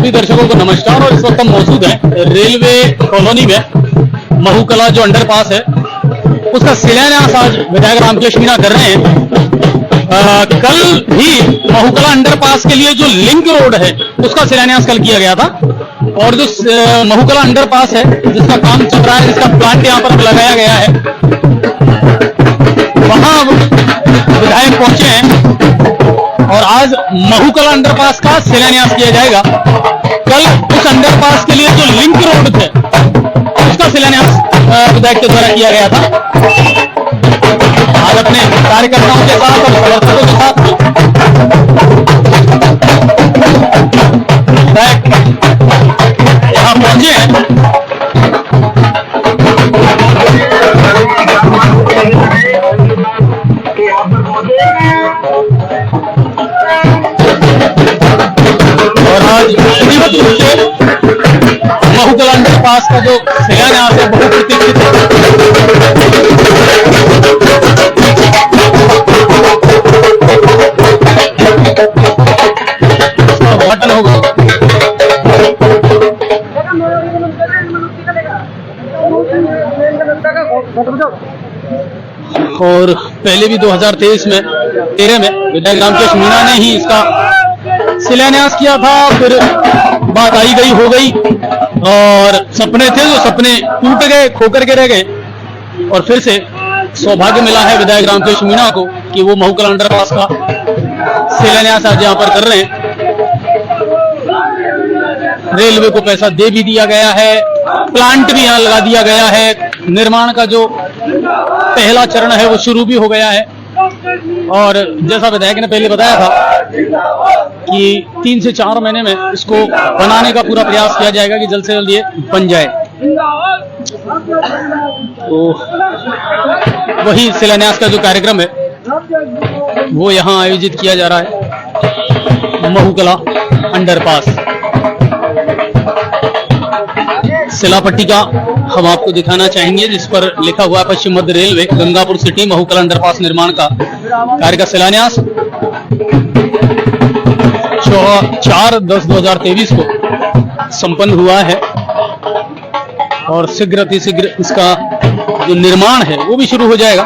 सभी दर्शकों को नमस्कार। और इस वक्त हम मौजूद हैं रेलवे कॉलोनी में। महूकला जो अंडरपास है उसका शिलान्यास आज विधायक रामकेश मीणा कर रहे हैं। कल ही महूकला अंडरपास के लिए जो लिंक रोड है उसका शिलान्यास कल किया गया था। और जो महूकला अंडरपास है जिसका काम चल रहा है, जिसका प्लांट यहाँ पर लगाया गया है, वहां विधायक पहुंचे हैं और आज महूकला अंडरपास का शिलान्यास किया जाएगा। कल उस अंडरपास के लिए जो लिंक रोड थे उसका शिलान्यास विधायक के द्वारा किया गया था। आज अपने कार्यकर्ताओं के साथ और समर्थकों के साथ विधायक यहां पहुंचे हैं। और आज विधिवत रूप से महूकला अंडरपास का जो शिलान्यास है बहुप्रतीक्षित उद्घाटन होगा। और पहले भी 2013 में विधायक रामकेश मीणा ने ही इसका शिलान्यास किया था। फिर बात आई गई हो गई और सपने थे जो सपने टूट गए, खोकर के रह गए। और फिर से सौभाग्य मिला है विधायक रामकेश मीणा को कि वो महूकला अंडरपास का शिलान्यास आज यहाँ पर कर रहे हैं। रेलवे को पैसा दे भी दिया गया है, प्लांट भी यहाँ लगा दिया गया है, निर्माण का जो पहला चरण है वो शुरू भी हो गया है। और जैसा विधायक ने पहले बताया था कि 3 से 4 महीने में इसको बनाने का पूरा प्रयास किया जाएगा कि जल्द से जल्द ये बन जाए। तो वही शिलान्यास का जो कार्यक्रम है वो यहाँ आयोजित किया जा रहा है। महूकला अंडरपास शिलापट्टी का हम आपको दिखाना चाहेंगे जिस पर लिखा हुआ है पश्चिम मध्य रेलवे गंगापुर सिटी महूकला अंडरपास निर्माण का कार्य का शिलान्यास 4/10/2023 को संपन्न हुआ है। और शीघ्र अतिशीघ्र इसका जो निर्माण है वो भी शुरू हो जाएगा।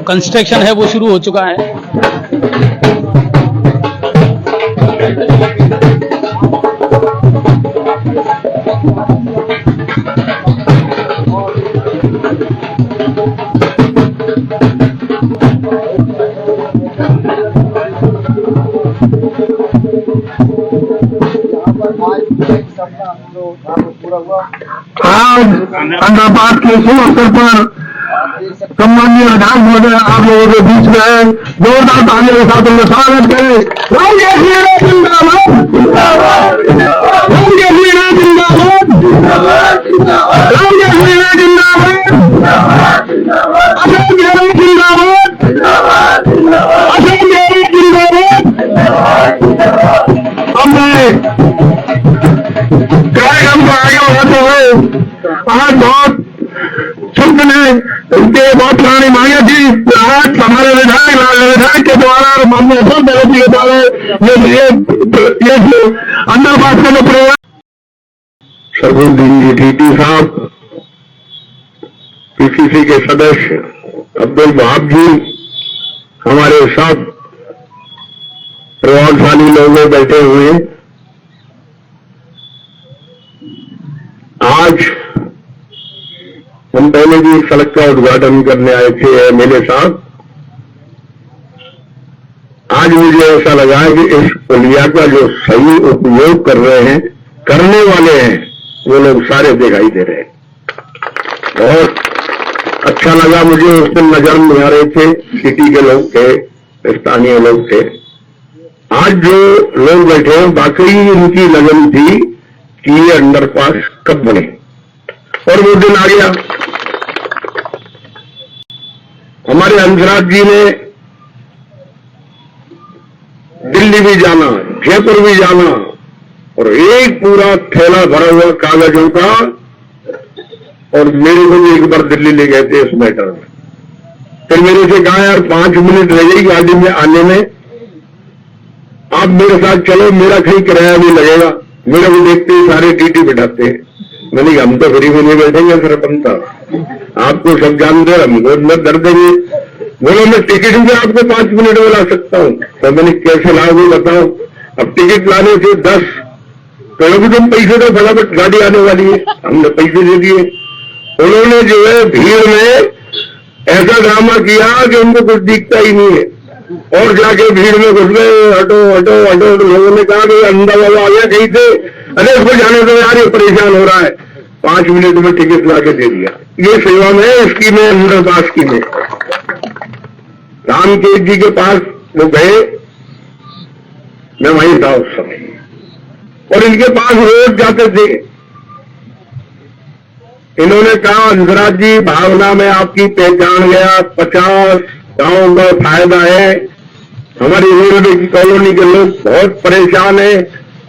कंस्ट्रक्शन है वो शुरू हो चुका है। आज अंडरपास के शुभ अवसर पर सम्माननीय विधायक महोदय आप लोगों के बीच में है। जोरदार तालियों के साथ उनका स्वागत करें। रामकेश मीणा जिंदाबाद, रामकेश मीणा जिंदाबाद, रामकेश मीणा जिंदाबाद, अशोक गहलोत जिंदाबाद, अशोक गहलोत जिंदाबाद। हमने कार्यक्रम को आगे बढ़ाते हुए आज बहुत सपने उनके बहुत पुरानी मांगे थी। आज हमारे विधायक के द्वारा और माननीय अशोक गहलोत जी के द्वारा ये अंडरपास का जो प्रोग्राम शरफुद्दीन जी टीटी साहब, पीसीसी के सदस्य अब्दुल वहाब जी, हमारे सब प्रभावशाली लोग बैठे हुए आज हम पहले भी सड़क का उद्घाटन करने आए थे मेरे साथ। आज मुझे ऐसा लगा है कि इस पुलिया का जो सही उपयोग कर रहे हैं, करने वाले हैं, वो लोग सारे दिखाई दे रहे हैं। बहुत अच्छा लगा मुझे। उस दिन नजर में आ रहे थे, सिटी के लोग थे, स्थानीय लोग थे। आज जो लोग बैठे हैं वाकई उनकी लगन थी कि ये अंडरपास कब बने, और वो दिन आ गया। हमारे हंसराज जी ने दिल्ली भी जाना, जयपुर भी जाना, और एक पूरा थैला भरा हुआ कागजों का, और मेरे को भी एक बार दिल्ली ले गए थे इस मैटर में। फिर मेरे से कहा यार 5 मिनट रह गई गाड़ी में आने में, आप मेरे साथ चलो, मेरा कहीं किराया नहीं लगेगा। मेरे को देखते ही सारे टीटी बिठाते हैं। मैंने कहा हम तो फ्री में नहीं बैठेंगे सरपंच साहब, आपको सब जानते हैं, हमको न दर्द देंगे। बोलो मैं टिकट भी आपको 5 मिनट में ला सकता हूँ। तो मैंने कैसे लाओगे बताओ। अब टिकट लाने से 10 तो तुम पैसे तो फटाफट गाड़ी आने वाली है, हमने पैसे दे दिए। उन्होंने जो है भीड़ में ऐसा ड्रामा किया कि उनको कुछ दिखता ही नहीं है, और जाके भीड़ में घुस गए। हटो हटो हटो। तो लोगों ने कहा कि अंधा बाबा आ गया कहीं से, अरे उसको जाने दो यार, ये परेशान हो रहा है। 5 मिनट में टिकट ला के दे दिया। ये सेवा में स्कीमें, अंडरपास स्कीमें। रामकेश जी के पास वो गए, मैं वहीं था उस समय, और इनके पास रोज जाते थे। इन्होंने कहा हंसराज जी, भावना में आपकी पहचान गया, 50 गांवों का फायदा है। हमारी रेलवे की कॉलोनी के लोग बहुत परेशान है।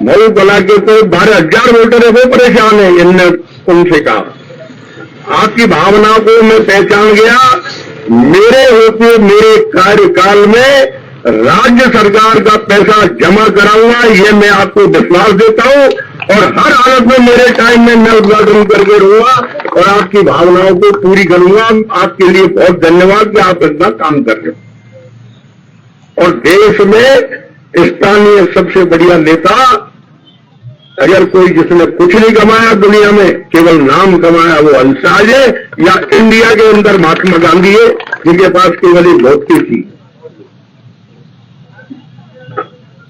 मऊ कला के तो 12,000 वोटर है, वो परेशान है। इनने उनसे कहा आपकी भावना को मैं पहचान गया। मेरे होते मेरे कार्यकाल में राज्य सरकार का पैसा जमा कराऊंगा, ये मैं आपको विश्वास देता हूं। और हर हालत में मेरे टाइम में मैं उद्घाटन करके रहूंगा और आपकी भावनाओं को पूरी करूंगा। आपके लिए बहुत धन्यवाद कि आप इतना काम कर रहे हो। और देश में स्थानीय सबसे बढ़िया नेता, अगर कोई जिसने कुछ नहीं कमाया दुनिया में, केवल नाम कमाया, वो हंसराज है, या इंडिया के अंदर महात्मा गांधी है, जिनके पास केवल एक धोती थी।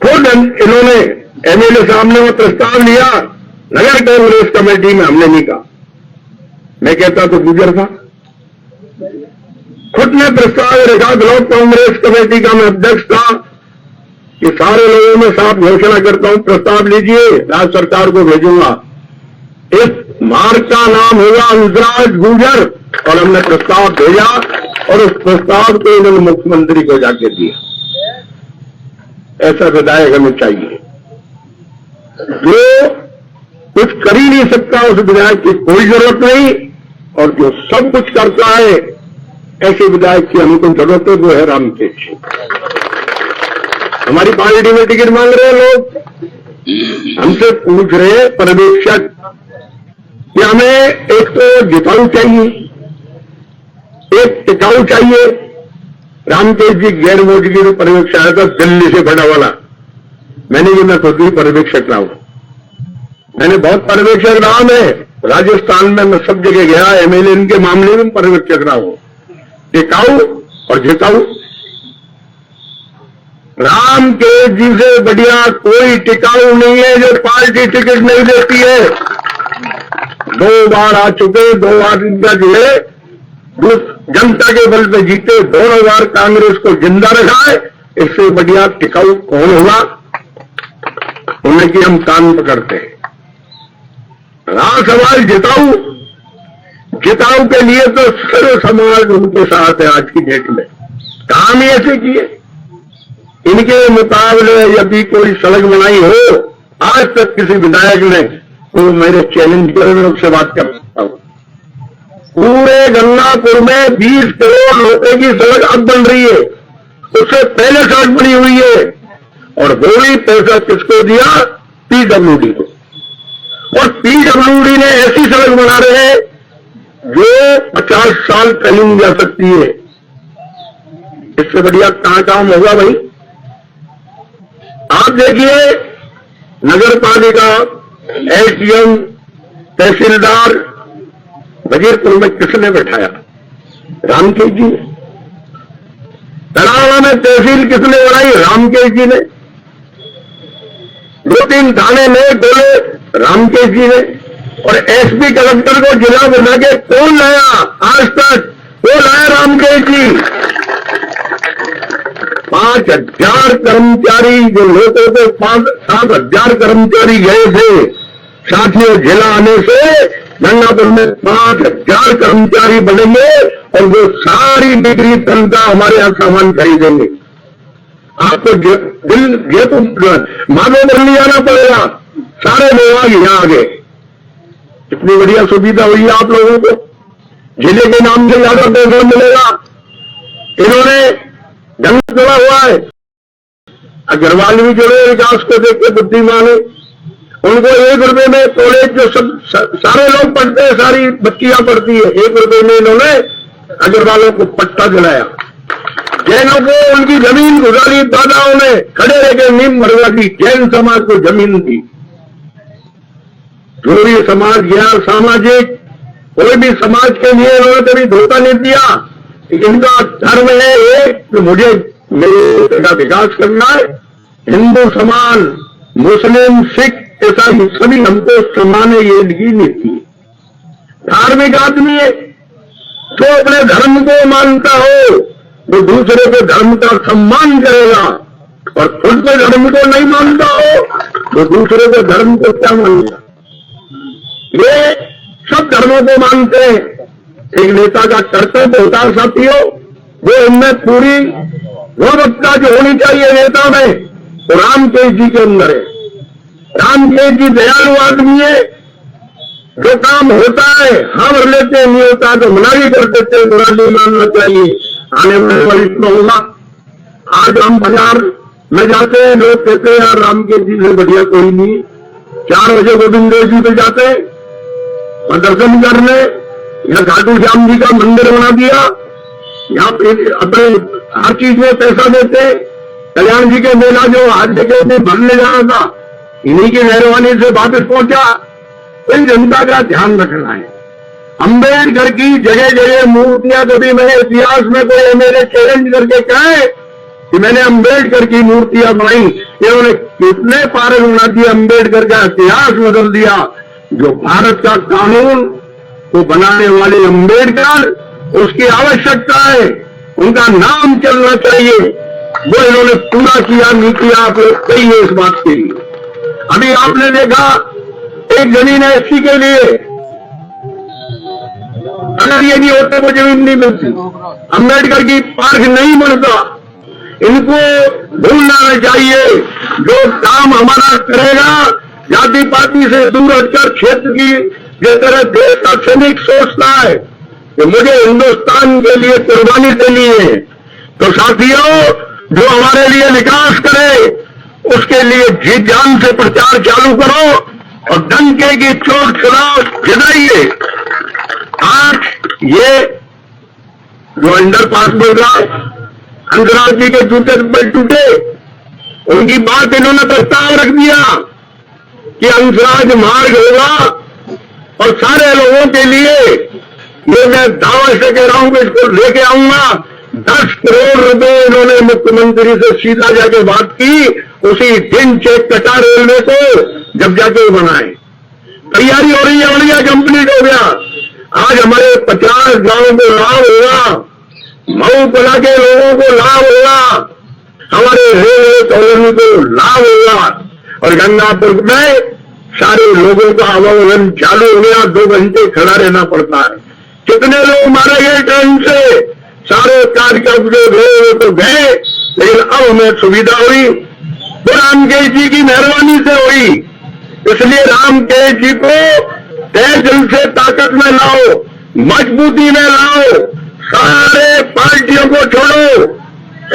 खुद इन्होंने एमएलए साहब ने वो प्रस्ताव लिया, नगर कांग्रेस कमेटी में हमने नहीं कहा। मैं कहता तो गुजर था। खुद ने प्रस्ताव रखा, ब्लॉक कांग्रेस कमेटी का मैं अध्यक्ष था, कि सारे लोगों में साफ घोषणा करता हूं, प्रस्ताव लीजिए, राज्य सरकार को भेजूंगा। इस मार्ग का नाम होगा हंसराज गुर्जर। और हमने प्रस्ताव भेजा, और उस प्रस्ताव को इन्होंने मुख्यमंत्री को जाके दिया। ऐसा विधायक हमें चाहिए जो कुछ कर ही नहीं सकता, उस विधायक की कोई जरूरत नहीं, और जो सब कुछ करता है, ऐसे विधायक की हमको जरूरत है। वो है रामकेश। हमारी पार्टी में टिकट मांग रहे हैं लोग, हमसे पूछ रहे हैं पर्यवेक्षक कि हमें एक तो जिताऊ चाहिए, एक टिकाऊ चाहिए। रामकेश जी गैर मौजूदगी में पर्यवेक्षक आया था दिल्ली से बड़ा वाला। मैंने ये मैं खुद ही पर्यवेक्षक रहा हूं। मैंने बहुत पर्यवेक्षक रहा, मैं राजस्थान में मैं सब जगह गया, एमएलए के मामले में पर्यवेक्षक रहा हूं। टिकाऊ और जिताऊ। रामकेश जी से बढ़िया कोई टिकाऊ नहीं है जो पार्टी टिकट नहीं देती है। 2 बार आ चुके, 2 बार इनका जो है जनता के बल पे जीते, 2 बार कांग्रेस को जिंदा रखा है। इससे बढ़िया टिकाऊ कौन होगा? उन्हें कि हम कान पकड़ते हैं। रहा सवाल जिताऊ, जिताऊ के लिए तो सर्व समाज उनके साथ है। आज की डेट में काम ही ऐसे किए। इनके मुकाबले यदि कोई सड़क बनाई हो आज तक किसी विधायक ने, तो मेरे चैलेंज पर से बात कर सकता हूं। पूरे गंगापुर में 20 करोड़ रुपए की सड़क अब बन रही है, उससे पहले सड़क बनी हुई है। और वो भी पैसा किसको दिया? पीडब्ल्यूडी को। और पीडब्ल्यूडी ने ऐसी सड़क बना रहे हैं जो 50 साल चली नहीं जा सकती है। इससे बढ़िया कहां काम होगा भाई? आप देखिए, नगर पालिका, एसडीएम, तहसीलदार वजीरपुर में किसने बैठाया? रामकेश जी ने। तड़ावा में तहसील किसने बनाई? रामकेश जी ने। 2-3 थाने नए खोले? रामकेश जी ने। और एसपी कलेक्टर को जिला बना के कौन लाया आज तक? वो लाया रामकेश जी। 5,000 कर्मचारी जो लोगों को 7,000 कर्मचारी गए थे साथियों, जिला आने से गंगापुर में 5,000 कर्मचारी बनेंगे और वो सारी डिग्री तनख्वाह हमारे यहां सामान खरीदेंगे। आपको जयपुर माधोपुर नहीं जाना पड़ेगा, सारे विभाग यहां आ गए। कितनी बढ़िया सुविधा हुई है आप लोगों को। जिले के नाम से ज्यादा पैसा मिलेगा। इन्होंने गंगा चला हुआ है, अग्रवाल भी जुड़े विकास को देख के बुद्धिमान है। उनको 1 रुपए में कॉलेज जो सब सारे लोग पढ़ते हैं, सारी बच्चियां पढ़ती है, 1 रुपए में इन्होंने अग्रवालों को पट्टा दिलाया। जैनों को उनकी जमीन गुजारी, दादाओं ने खड़े रह के नींव मरवा दी, जैन समाज को जमीन दी। जो भी समाज गया सामाजिक, कोई भी समाज के लिए उन्होंने कभी धोखा नहीं दिया। इनका धर्म है एक कि मुझे मेरे का विकास करना है। हिंदू समान, मुस्लिम, सिख ऐसा सभी हमको समान है, ये इनकी नीति। धार्मिक आदमी है, जो अपने धर्म को मानता हो वो दूसरे के धर्म का सम्मान करेगा, और खुद के धर्म को नहीं मानता हो तो दूसरे के धर्म को क्या मानेगा। ये सब धर्मों को मानते हैं। एक नेता का कर्तव्य होता है साथियों, वो इनमें पूरी गुणवत्ता जो होनी चाहिए नेता में, तो राम तेज जी के अंदर है। राम तेज जी दयालु आदमी है, जो काम होता है हाँ भर लेते, नहीं होता तो मना भी कर देते, बुरा नहीं मानना चाहिए। आने वाले इतना होगा। आज हम बाजार में जाते हैं, लोग कहते हैं यार राम तेज जी से बढ़िया कोई नहीं। 4 बजे गोविंद देव जी पे जाते हैं और दर्शन करने, यहाँ खाटू श्याम जी का मंदिर बना दिया, यहाँ पे अपने हर चीज में पैसा देते। कल्याण जी के मेला जो आज जगह में भरने जाना था, इन्हीं की मेहरबानी से वापस पहुंचा। इन जनता का ध्यान रखना है। अम्बेडकर की जगह जगह मूर्तियां, कभी मैंने इतिहास में कोई मेरे चैलेंज करके कहे कि मैंने अम्बेडकर की मूर्तियां बनाई, इन्होंने कितने पारे बना दिए, अम्बेडकर का इतिहास बदल दिया। जो भारत का कानून को बनाने वाले अम्बेडकर, उसकी आवश्यकता है, उनका नाम चलना चाहिए, वो इन्होंने पूरा किया। नीति आप लोग कही है इस बात के लिए। अभी आपने देखा एक जमीन है एससी के लिए, अगर ये नहीं होते वो जमीन नहीं मिलती। अम्बेडकर की पार्क नहीं बनता। इनको भूलना चाहिए। जो काम हमारा करेगा, जाति पाति से दूर हटकर क्षेत्र की जिस तरह देश का सैनिक सोचता है कि मुझे हिंदुस्तान के लिए कुर्बानी देनी है, तो साथियों जो हमारे लिए विकास करे उसके लिए जी जान से प्रचार चालू करो और डंके की चोट सुनाओ, जिताइए। आज ये जो अंडरपास बोल रहा है, हंसराज जी के जूते पर टूटे, उनकी बात इन्होंने प्रस्ताव रख दिया कि हंसराज मार्ग होगा और सारे लोगों के लिए। ये मैं दावा से कह रहा हूं कि इसको लेके आऊंगा। 10 करोड़ रुपए इन्होंने मुख्यमंत्री से सीधा जाके बात की, उसी दिन चेक कटा रेलवे को, जब जाके बनाए। तैयारी हो रही है, बढ़िया कंप्लीट हो गया। आज हमारे 50 गांवों को लाभ होगा, मऊ कला के लोगों को लाभ होगा, हमारे रेलवे कॉलोनी को लाभ होगा, और गंगापुर में सारे लोगों का आवागमन चालू हो गया। 2 घंटे खड़ा रहना पड़ता है। कितने लोग मारे गए ट्रेन से, सारे कार्यक्रम जो गए तो गए, लेकिन अब हमें सुविधा हुई, तो रामकेश जी की मेहरबानी से हुई। इसलिए रामकेश जी को तय दिल से ताकत में लाओ, मजबूती में लाओ, सारे पार्टियों को छोड़ो।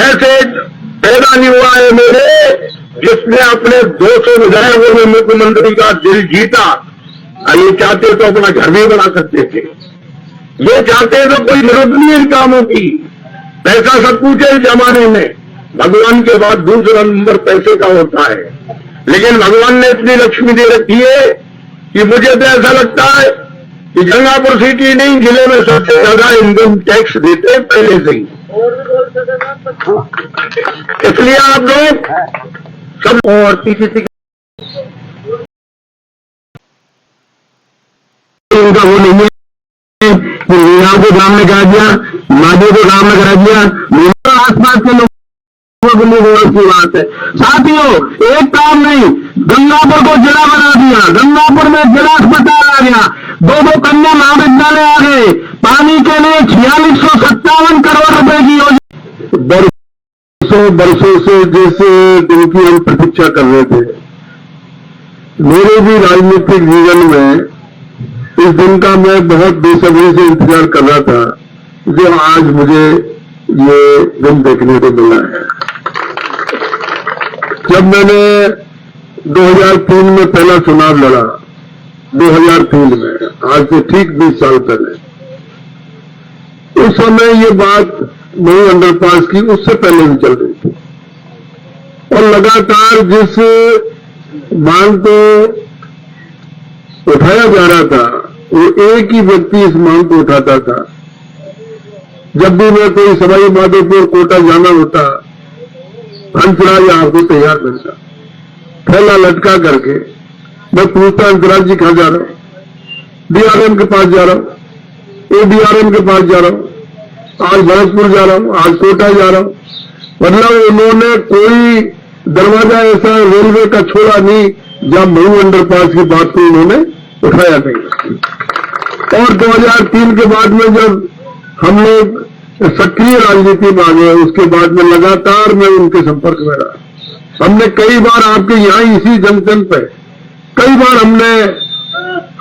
ऐसे पैदा नहीं हुआ है मेरे जिसने अपने 200 विधायकों में मुख्यमंत्री का दिल जीता। ये चाहते तो अपना घर भी बना सकते थे, ये चाहते तो कोई जरूरत नहीं इन कामों की। पैसा सब कुछ है इस जमाने में, भगवान के बाद दूसरा नंबर पैसे का होता है। लेकिन भगवान ने इतनी लक्ष्मी दे रखी है कि मुझे तो ऐसा लगता है कि गंगापुर सिटी नहीं, जिले में सबसे ज्यादा इनकम टैक्स देते हैं पहले से ही। इसलिए आप लोग सब और पीछे उनका वो नहीं है कि मीना को काम में करा दिया, माधो को काम में करा दिया, आसपास के लोगों के लिए गौरव की बात है। साथियों एक काम नहीं, गंगापुर को जिला बना दिया, गंगापुर में जिला अस्पताल आ गया, 2 कन्या महाविद्यालय आ गए, पानी के लिए 4657 करोड़ रुपए की योजना। बरसों से जैसे दिन की हम प्रतीक्षा कर रहे थे। मेरे भी राजनीतिक जीवन में इस दिन का मैं बहुत बेसब्री से इंतजार कर रहा था, जो आज मुझे ये दिन देखने को मिला है। जब मैंने 2003 में पहला चुनाव लड़ा, 2003 में, आज से ठीक 20 साल पहले, उस समय ये बात महू अंडरपास की उससे पहले भी चल रही थी और लगातार जिस मांग को उठाया जा रहा था वो एक ही व्यक्ति इस मांग को उठाता था। जब भी मैं कोई सवाई माधोपुर कोटा जाना होता, हंसराज आपको तैयार करता, थैला लटका करके मैं पूछता, हंसराज जी कहां जा रहा हूं? डीआरएम के पास जा रहा हूं, एडीआरएम के पास जा रहा हूं, आज भरतपुर जा रहा हूं, आज कोटा जा रहा हूं। मतलब उन्होंने कोई दरवाजा ऐसा रेलवे का छोड़ा नहीं जहां महू अंडरपास की बात को उन्होंने उठाया नहीं। और 2003 के बाद में जब हम लोग सक्रिय राजनीति में आ गए, उसके बाद में लगातार मैं उनके संपर्क में रहा। हमने कई बार आपके यहां इसी जंक्शन पे कई बार हमने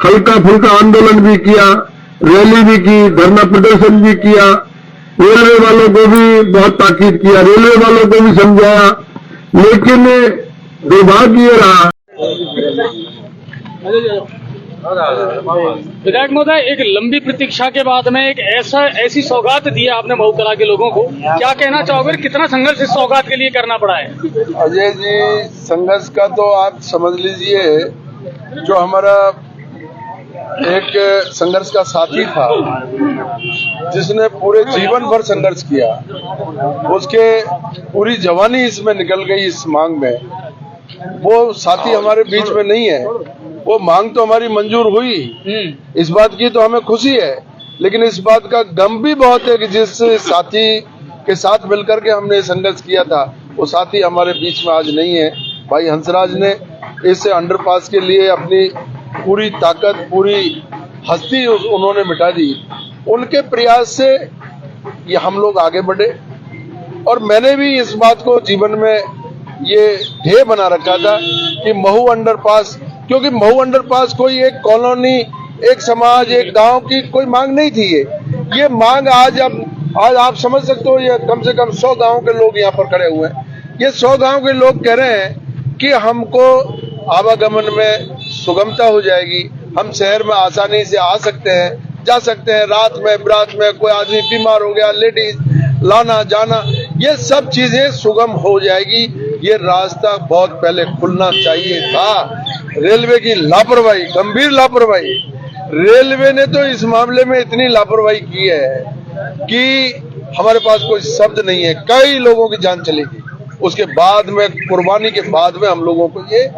हल्का फुल्का आंदोलन भी किया, रैली भी की, धरना प्रदर्शन भी किया, रेलवे वालों को भी बहुत ताकीद किया, रेलवे वालों को भी समझाया, लेकिन दुर्भाग्य ये रहा। विधायक महोदय, एक लंबी प्रतीक्षा के बाद में एक ऐसी सौगात दी है आपने महू कला के लोगों को, क्या कहना चाहोगे? कितना संघर्ष इस सौगात के लिए करना पड़ा है? अजय जी, संघर्ष का तो आप समझ लीजिए, जो हमारा एक संघर्ष का साथी था जिसने पूरे जीवन भर संघर्ष किया, उसके पूरी जवानी इसमें निकल गई इस मांग में, वो साथी हमारे बीच में नहीं है। वो मांग तो हमारी मंजूर हुई, इस बात की तो हमें खुशी है, लेकिन इस बात का गम भी बहुत है कि जिस साथी के साथ मिलकर के हमने संघर्ष किया था, वो साथी हमारे बीच में आज नहीं है। भाई हंसराज ने इस अंडरपास के लिए अपनी पूरी ताकत, पूरी हस्ती उन्होंने मिटा दी। उनके प्रयास से ये हम लोग आगे बढ़े और मैंने भी इस बात को जीवन में ये ध्येय बना रखा था कि महू अंडरपास, क्योंकि महू अंडरपास कोई एक कॉलोनी, एक समाज, एक गांव की कोई मांग नहीं थी। ये मांग आज आप समझ सकते हो, ये कम से कम 100 गांव के लोग यहाँ पर खड़े हुए हैं। ये 100 गांव के लोग कह रहे हैं कि हमको आवागमन में सुगमता हो जाएगी, हम शहर में आसानी से आ सकते हैं, जा सकते हैं, रात में बरात में कोई आदमी बीमार हो गया, लेडीज लाना जाना, ये सब चीजें सुगम हो जाएगी। ये रास्ता बहुत पहले खुलना चाहिए था। रेलवे की लापरवाही, गंभीर लापरवाही, रेलवे ने तो इस मामले में इतनी लापरवाही की है कि हमारे पास कोई शब्द नहीं है। कई लोगों की जान चली गई, उसके बाद में कुर्बानी के बाद में हम लोगों को ये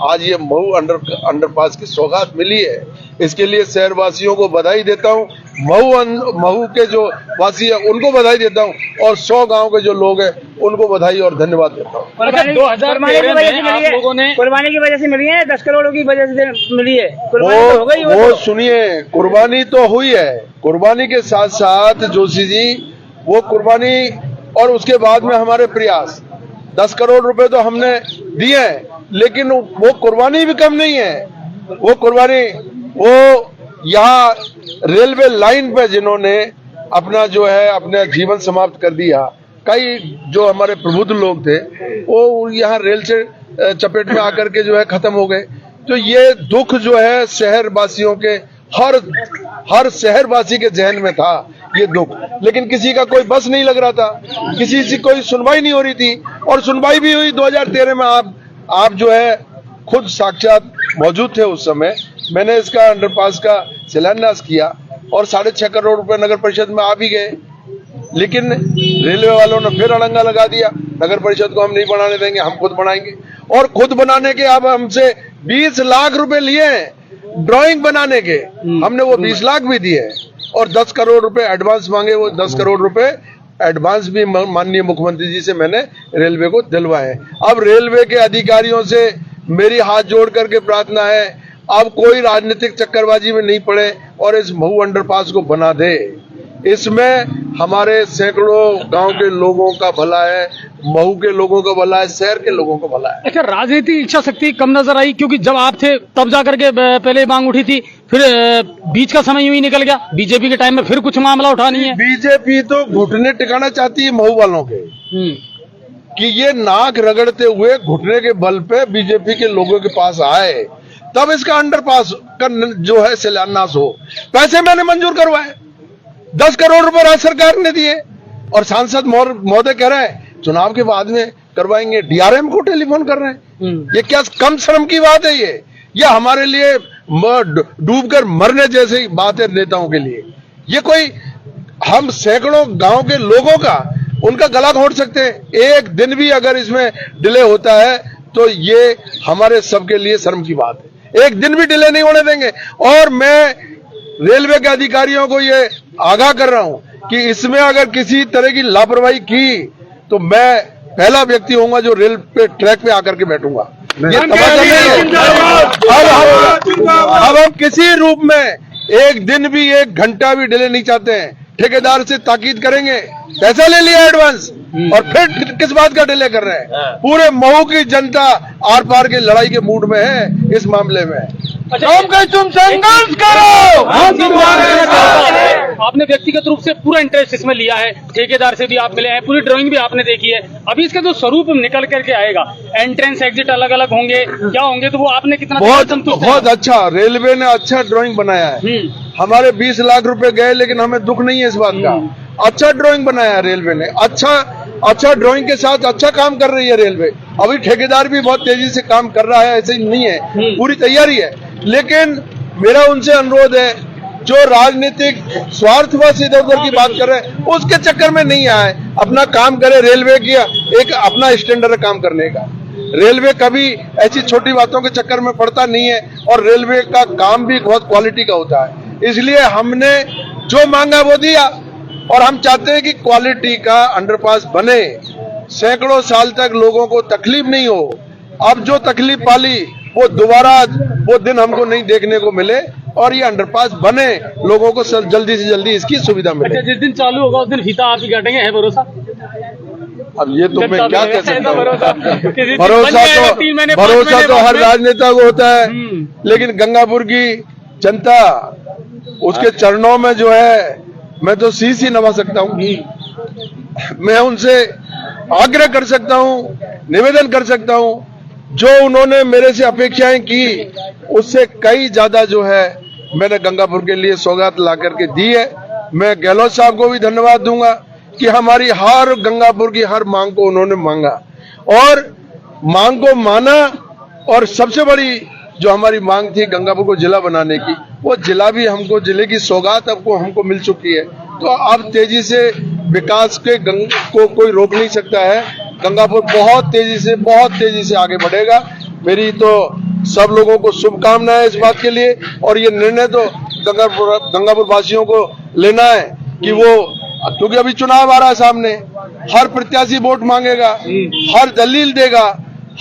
आज ये महू अंडरपास की सौगात मिली है। इसके लिए शहरवासियों को बधाई देता हूँ, महू के जो वासी है उनको बधाई देता हूँ और 100 गांव के जो लोग हैं उनको बधाई और धन्यवाद देता हूँ। कुर्बानी की वजह से मिली है, 10 करोड़ की वजह से मिली है। वो सुनिए, कुर्बानी तो हुई है, कुर्बानी के साथ साथ जोशी जी वो कुर्बानी और उसके बाद में हमारे प्रयास, 10 करोड़ रुपए तो हमने दिए हैं, लेकिन वो कुर्बानी भी कम नहीं है। वो कुर्बानी, वो यहाँ रेलवे लाइन पे जिन्होंने अपना जो है अपना जीवन समाप्त कर दिया, कई जो हमारे प्रबुद्ध लोग थे वो यहाँ रेल से चपेट में आकर के जो है खत्म हो गए। तो ये दुख जो है शहर वासियों के, हर शहरवासी के जहन में था ये दुख, लेकिन किसी का कोई बस नहीं लग रहा था, किसी से कोई सुनवाई नहीं हो रही थी। और सुनवाई भी हुई 2013 में। आप जो है खुद साक्षात मौजूद थे उस समय। मैंने इसका अंडरपास का शिलान्यास किया और 6.5 करोड़ रुपए नगर परिषद में आ भी गए, लेकिन रेलवे वालों ने फिर अड़ंगा लगा दिया, नगर परिषद को हम नहीं बनाने देंगे, हम खुद बनाएंगे। और खुद बनाने के अब हमसे 20 लाख रुपए लिए हैं ड्राइंग बनाने के, हमने वो 20 लाख भी दिए और 10 करोड़ रुपए एडवांस मांगे। वो 10 करोड़ रुपए एडवांस भी माननीय मुख्यमंत्री जी से मैंने रेलवे को दिलवाए। अब रेलवे के अधिकारियों से मेरी हाथ जोड़ करके प्रार्थना है, अब कोई राजनीतिक चक्करबाजी में नहीं पड़े और इस महू अंडरपास को बना दे। इसमें हमारे सैकड़ों गांव के लोगों का भला है, महू के लोगों का भला है, शहर के लोगों का भला है। अच्छा, राजनीति इच्छा शक्ति कम नजर आई, क्योंकि जब आप थे तब जाकर के पहले मांग उठी थी, फिर बीच का समय यूं ही निकल गया। बीजेपी के टाइम में फिर कुछ मामला उठानी है। बीजेपी तो घुटने टिकाना चाहती है महू वालों के, कि ये नाक रगड़ते हुए घुटने के बल पे बीजेपी के लोगों के पास आए, तब इसका अंडरपास का जो है शिलान्यास हो। पैसे मैंने मंजूर करवाए, 10 करोड़ रुपए राज्य सरकार ने दिए, और सांसद महोदय कह रहे हैं चुनाव के बाद में करवाएंगे। डीआरएम को टेलीफोन कर रहे हैं। ये क्या कम शर्म की बात है? ये हमारे लिए डूबकर मरने जैसी बात है नेताओं के लिए। ये कोई, हम सैकड़ों गांव के लोगों का उनका गला घोट सकते हैं। एक दिन भी अगर इसमें डिले होता है तो ये हमारे सबके लिए शर्म की बात है। एक दिन भी डिले नहीं होने देंगे। और मैं रेलवे के अधिकारियों को ये आगाह कर रहा हूं कि इसमें अगर किसी तरह की लापरवाही की तो मैं पहला व्यक्ति होऊंगा जो रेल पे ट्रैक पे आकर के बैठूंगा। ये तमाशा नहीं है। अब हम किसी रूप में एक दिन भी, एक घंटा भी डिले नहीं चाहते हैं। ठेकेदार से ताकीद करेंगे, पैसा ले लिया एडवांस, और फिर किस बात का डिले कर रहे हैं? पूरे महू की जनता आर पार की लड़ाई के मूड में है इस मामले में। तुम संघर्ष करो। आपने व्यक्तिगत रूप से पूरा इंटरेस्ट इसमें लिया है, ठेकेदार से भी आप मिले हैं, पूरी ड्राइंग भी आपने देखी है। अभी इसका जो स्वरूप निकल करके आएगा, एंट्रेंस एग्जिट अलग अलग होंगे, क्या होंगे, तो वो आपने कितना बहुत अच्छा, रेलवे ने अच्छा ड्राइंग बनाया है। हमारे 20 लाख रुपए गए, लेकिन हमें दुख नहीं है इस बात का। अच्छा ड्राइंग बनाया है रेलवे ने, अच्छा ड्राइंग के साथ अच्छा काम कर रही है रेलवे। अभी ठेकेदार भी बहुत तेजी से काम कर रहा है, ऐसे ही नहीं है, पूरी तैयारी है। लेकिन मेरा उनसे अनुरोध है, जो राजनीतिक स्वार्थवश इधर उधर की बात कर रहे हैं उसके चक्कर में नहीं आए, अपना काम करे। रेलवे की एक अपना स्टैंडर्ड काम करने का। रेलवे कभी ऐसी छोटी बातों के चक्कर में पड़ता नहीं है, और रेलवे का काम भी बहुत क्वालिटी का होता है। इसलिए हमने जो मांगा वो दिया, और हम चाहते हैं कि क्वालिटी का अंडरपास बने, सैकड़ों साल तक लोगों को तकलीफ नहीं हो। अब जो तकलीफ पाली वो दोबारा वो दिन हमको नहीं देखने को मिले, और ये अंडरपास बने, लोगों को जल्दी से जल्दी इसकी सुविधा मिले। अच्छा, जिस दिन चालू होगा उस दिन फीता आप ही काटेंगे, है भरोसा? अब ये तो मैं क्या कह सकता हूँ। भरोसा तो हर राजनेता को होता है, लेकिन गंगापुर की जनता उसके चरणों में जो है, मैं तो शीश ही नवा सकता हूँ। मैं उनसे आग्रह कर सकता हूँ, निवेदन कर सकता हूँ, जो उन्होंने मेरे से अपेक्षाएं की उससे कई ज्यादा जो है मैंने गंगापुर के लिए सौगात ला करके दी है। मैं गहलोत साहब को भी धन्यवाद दूंगा कि हमारी हर गंगापुर की हर मांग को उन्होंने मांगा और मांग को माना, और सबसे बड़ी जो हमारी मांग थी गंगापुर को जिला बनाने की, वो जिला भी हमको, जिले की सौगात अब को हमको मिल चुकी है। तो अब तेजी से विकास के को कोई रोक नहीं सकता है। गंगापुर बहुत तेजी से आगे बढ़ेगा। मेरी तो सब लोगों को शुभकामनाएं इस बात के लिए, और ये निर्णय तो गंगापुर वासियों को लेना है कि वो, क्योंकि अभी चुनाव आ रहा है सामने, हर प्रत्याशी वोट मांगेगा, हर दलील देगा,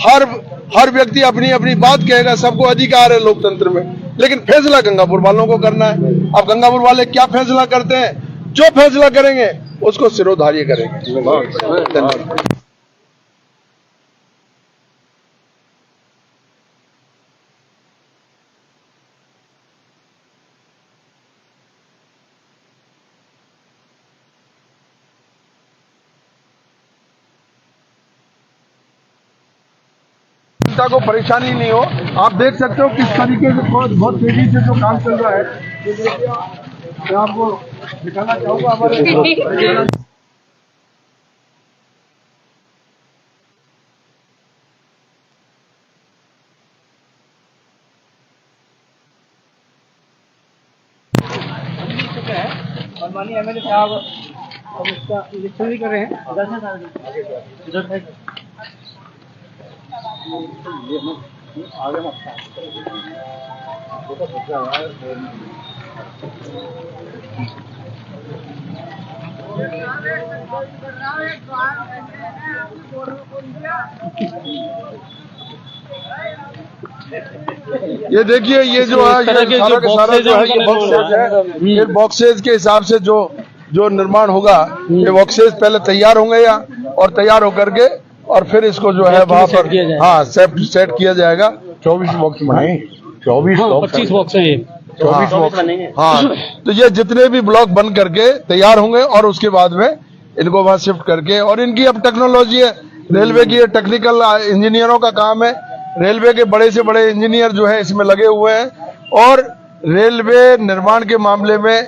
हर व्यक्ति अपनी अपनी बात कहेगा, सबको अधिकार है लोकतंत्र में, लेकिन फैसला गंगापुर वालों को करना है। अब गंगापुर वाले क्या फैसला करते हैं, जो फैसला करेंगे उसको सिरोधार्य करेंगे। धन्यवाद। को परेशानी नहीं हो। आप देख सकते हो किस तरीके से बहुत तेजी से जो काम चल रहा है, मैं आपको दिखाना चाहूंगा। हमारे और माननीय एमएलए साहब अब इसका निरीक्षण भी कर रहे हैं। ये देखिए, ये जो है सारा का सारा जो है ये बॉक्सेज है। ये बॉक्सेज के हिसाब से जो निर्माण होगा, ये बॉक्सेज पहले तैयार होंगे और तैयार होकर के और फिर इसको जो है वहाँ पर सेट किया जाएगा। 24 बॉक्स बनाए, 25 बॉक्स है ये, 24 बॉक्स। हाँ, तो ये जितने भी ब्लॉक बन करके तैयार होंगे और उसके बाद में इनको वहाँ शिफ्ट करके, और इनकी अब टेक्नोलॉजी है, रेलवे की ये टेक्निकल इंजीनियरों का काम है। रेलवे के बड़े से बड़े इंजीनियर जो है इसमें लगे हुए हैं और रेलवे निर्माण के मामले में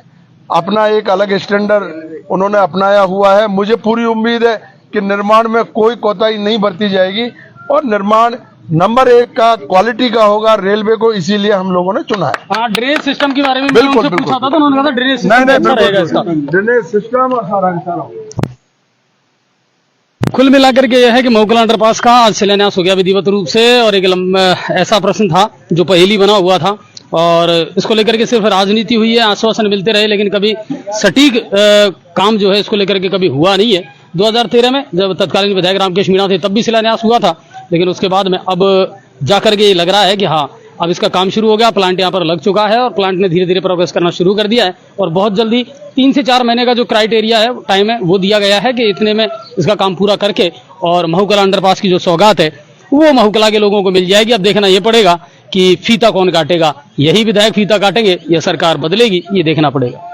अपना एक अलग स्टैंडर्ड उन्होंने अपनाया हुआ है। मुझे पूरी उम्मीद है कि निर्माण में कोई कोताही नहीं बरती जाएगी और निर्माण नंबर 1 का क्वालिटी का होगा। रेलवे को इसीलिए हम लोगों ने चुना है। हाँ, ड्रेनेज सिस्टम के बारे में बिल्कुल, उनसे पूछा था तो उन्होंने कहा था ड्रेनेज सिस्टम अच्छा रहेगा इसका। ड्रेनेज सिस्टम और सारा कुल मिलाकर के यह है कि महूकला अंडरपास का आज शिलान्यास हो गया विधिवत रूप से और एक ऐसा प्रश्न था जो पहले बना हुआ था और इसको लेकर के सिर्फ राजनीति हुई है, आश्वासन मिलते रहे लेकिन कभी सटीक काम जो है इसको लेकर के कभी हुआ नहीं है। 2013 में जब तत्कालीन विधायक रामकेश मीणा थे तब भी शिलान्यास हुआ था, लेकिन उसके बाद में अब जाकर के ये लग रहा है कि हाँ अब इसका काम शुरू हो गया, प्लांट यहाँ पर लग चुका है और प्लांट ने धीरे धीरे प्रोग्रेस करना शुरू कर दिया है और बहुत जल्दी 3 से 4 महीने का जो क्राइटेरिया है टाइम है वो दिया गया है कि इतने में इसका काम पूरा करके और महूकला अंडरपास की जो सौगात है वो महूकला के लोगों को मिल जाएगी। अब देखना ये पड़ेगा कि फीता कौन काटेगा, यही विधायक फीता काटेंगे या सरकार बदलेगी, ये देखना पड़ेगा।